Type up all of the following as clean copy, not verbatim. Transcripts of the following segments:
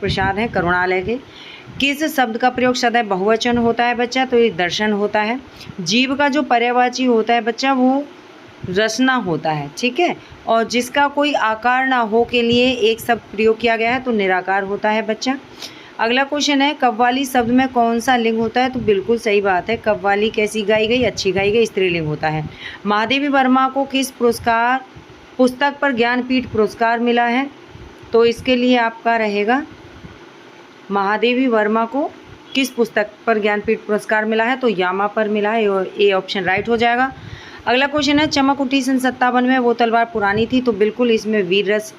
प्रसाद हैं करुणालय के। किस शब्द का प्रयोग सदैव बहुवचन होता है बच्चा? तो ये दर्शन होता है। जीव का जो पर्यायवाची होता है बच्चा वो रसना होता है, ठीक है। और जिसका कोई आकार ना हो के लिए एक शब्द प्रयोग किया गया है तो निराकार होता है बच्चा। अगला क्वेश्चन है कव्वाली शब्द में कौन सा लिंग होता है? तो बिल्कुल सही बात है, कव्वाली कैसी गाई गई? अच्छी गाई गई, स्त्रीलिंग होता है। महादेवी वर्मा को किस पुस्तक पर ज्ञानपीठ पुरस्कार मिला है? तो इसके लिए आपका रहेगा महादेवी वर्मा को किस पुस्तक पर ज्ञानपीठ पुरस्कार मिला है? तो यामा पर मिला है, ए ऑप्शन राइट हो जाएगा। अगला क्वेश्चन है चमक उठी सन 57 में वो तलवार पुरानी थी, तो बिल्कुल इसमें वीर रस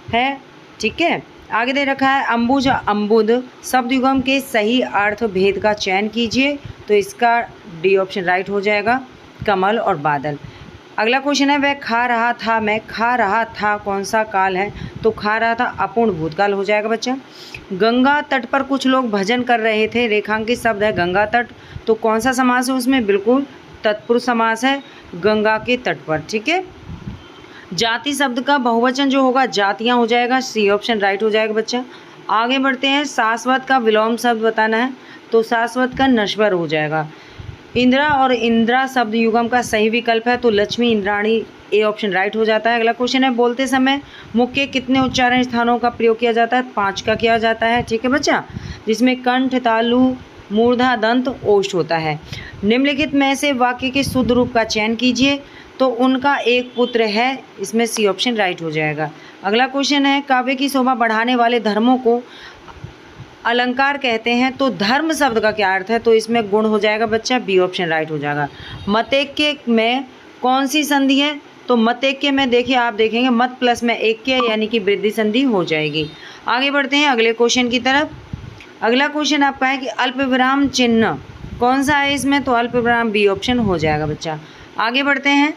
है, ठीक है। आगे दे रखा है अंबुज अम्बुद शब्द युगम के सही अर्थ भेद का चयन कीजिए, तो इसका डी ऑप्शन राइट हो जाएगा, कमल और बादल। अगला क्वेश्चन है वह खा रहा था, मैं खा रहा था कौन सा काल है? तो खा रहा था अपूर्ण भूतकाल हो जाएगा बच्चा। गंगा तट पर कुछ लोग भजन कर रहे थे, रेखांकित शब्द है गंगा तट, तो कौन सा समास है उसमें? बिल्कुल तत्पुरुष समास है, गंगा के तट पर, ठीक है। जाति शब्द का बहुवचन जो होगा जातियां हो जाएगा, सी ऑप्शन राइट हो जाएगा बच्चा। आगे बढ़ते हैं शाश्वत का विलोम शब्द बताना है, तो शाश्वत का नश्वर हो जाएगा। इंदिरा और इंदिरा शब्द युगम का सही विकल्प है, तो Lakshmi Indrani, A option right हो जाता है। अगला क्वेश्चन है बोलते समय मुख के कितने उच्चारण स्थानों का प्रयोग किया जाता है? 5 का किया जाता है, ठीक है बच्चा, जिसमें कंठ, तालु, मूर्धा, दंत, ओष्ठ होता है। निम्नलिखित में से वाक्य के शुद्ध रूप का चयन कीजिए, तो उनका एक पुत्र है, इसमें सी ऑप्शन राइट हो जाएगा। अगला क्वेश्चन है काव्य की शोभा बढ़ाने वाले धर्मों को अलंकार कहते हैं, तो धर्म शब्द का क्या अर्थ है? तो इसमें गुण हो जाएगा बच्चा, बी ऑप्शन राइट हो जाएगा। मतैक्य में कौन सी संधि है? तो मतैक्य में देखिए आप देखेंगे मत प्लस में ऐक्य यानी कि वृद्धि संधि हो जाएगी। आगे बढ़ते हैं अगले क्वेश्चन की तरफ। अगला क्वेश्चन आपका है कि अल्प विराम चिन्ह कौन सा है इसमें? तो अल्प विराम बी ऑप्शन हो जाएगा बच्चा। आगे बढ़ते हैं,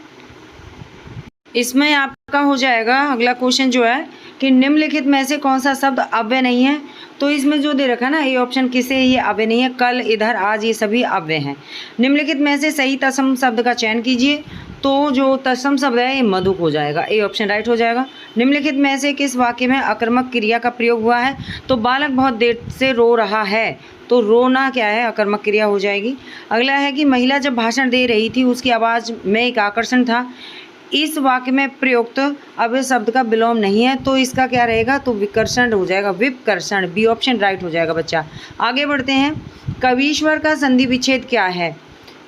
इसमें आपका हो जाएगा अगला क्वेश्चन जो है कि निम्नलिखित में से कौन सा शब्द अव्यय नहीं है? तो इसमें जो दे रखा है ना ए ऑप्शन किसे ये अव्यय नहीं है? कल, इधर, आज, ये सभी अव्यय हैं। निम्नलिखित में से सही तत्सम शब्द का चयन कीजिए, तो जो तत्सम शब्द है ये मधुक हो जाएगा, ए ऑप्शन राइट हो जाएगा। निम्नलिखित में से किस वाक्य में अकर्मक क्रिया का प्रयोग हुआ है? तो बालक बहुत देर से रो रहा है, तो रोना क्या है? अकर्मक क्रिया हो जाएगी। अगला है कि महिला जब भाषण दे रही थी उसकी आवाज़ में एक आकर्षण था, इस वाक्य में प्रयुक्त अव्यय शब्द का विलोम नहीं है, तो इसका क्या रहेगा? तो विकर्षण हो जाएगा, विपकर्षण, बी ऑप्शन राइट हो जाएगा बच्चा। आगे बढ़ते हैं, कवीश्वर का संधि विच्छेद क्या है?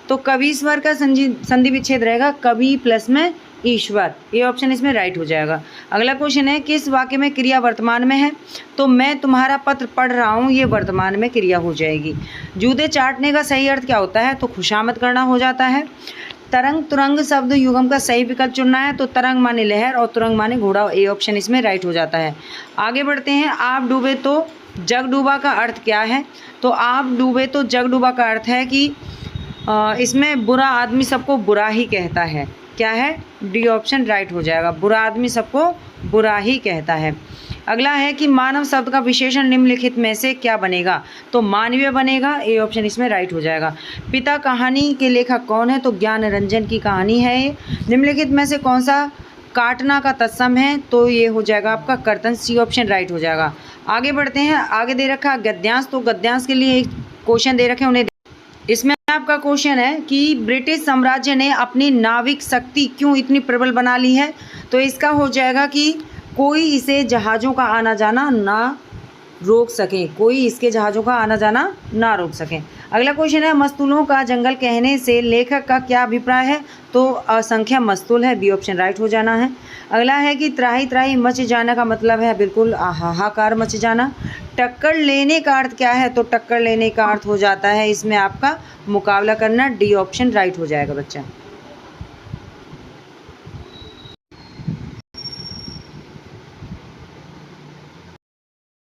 तो कवीश्वर का संधि विच्छेद रहेगा कवि प्लस में ईश्वर, ये ऑप्शन इसमें राइट हो जाएगा। अगला क्वेश्चन है किस वाक्य में क्रिया वर्तमान में है? तो मैं तुम्हारा पत्र पढ़ रहा हूँ, ये वर्तमान में क्रिया हो जाएगी। जूते चाटने का सही अर्थ क्या होता है? तो खुशामद करना हो जाता है। तरंग तुरंग शब्द युगम का सही विकल्प चुनना है, तो तरंग माने लहर और तुरंग माने घोड़ा, ए ऑप्शन इसमें राइट हो जाता है। आगे बढ़ते हैं, आप डूबे तो जग डूबा का अर्थ क्या है? तो आप डूबे तो जग डूबा का अर्थ है कि इसमें बुरा आदमी सबको बुरा ही कहता है, क्या है? डी ऑप्शन राइट हो जाएगा, बुरा आदमी सबको बुरा ही कहता है। अगला है कि मानव शब्द का विशेषण निम्नलिखित में से क्या बनेगा? तो मानवीय बनेगा, ए ऑप्शन इसमें राइट हो जाएगा। पिता कहानी के लेखक कौन है? तो ज्ञान रंजन की कहानी है ये। निम्नलिखित में से कौन सा काटना का तत्सम है? तो ये हो जाएगा आपका कर्तन, सी ऑप्शन राइट हो जाएगा। आगे बढ़ते हैं, आगे दे रखा गद्यांश, तो गद्यांश के लिए एक क्वेश्चन दे रखे उन्हें। इसमें आपका क्वेश्चन है कि ब्रिटिश साम्राज्य ने अपनी नाविक शक्ति क्यों इतनी प्रबल बना ली है? तो इसका हो जाएगा कि कोई इसे जहाज़ों का आना जाना ना रोक सके, कोई इसके जहाज़ों का आना जाना ना रोक सके। अगला क्वेश्चन है मस्तूलों का जंगल कहने से लेखक का क्या अभिप्राय है? तो असंख्य मस्तूल है, बी ऑप्शन राइट हो जाना है। अगला है कि त्राही त्राही मच जाना का मतलब है बिल्कुल हाहाकार मच जाना। टक्कर लेने का अर्थ क्या है? तो टक्कर लेने का अर्थ हो जाता है इसमें आपका मुकाबला करना, डी ऑप्शन राइट हो जाएगा बच्चा।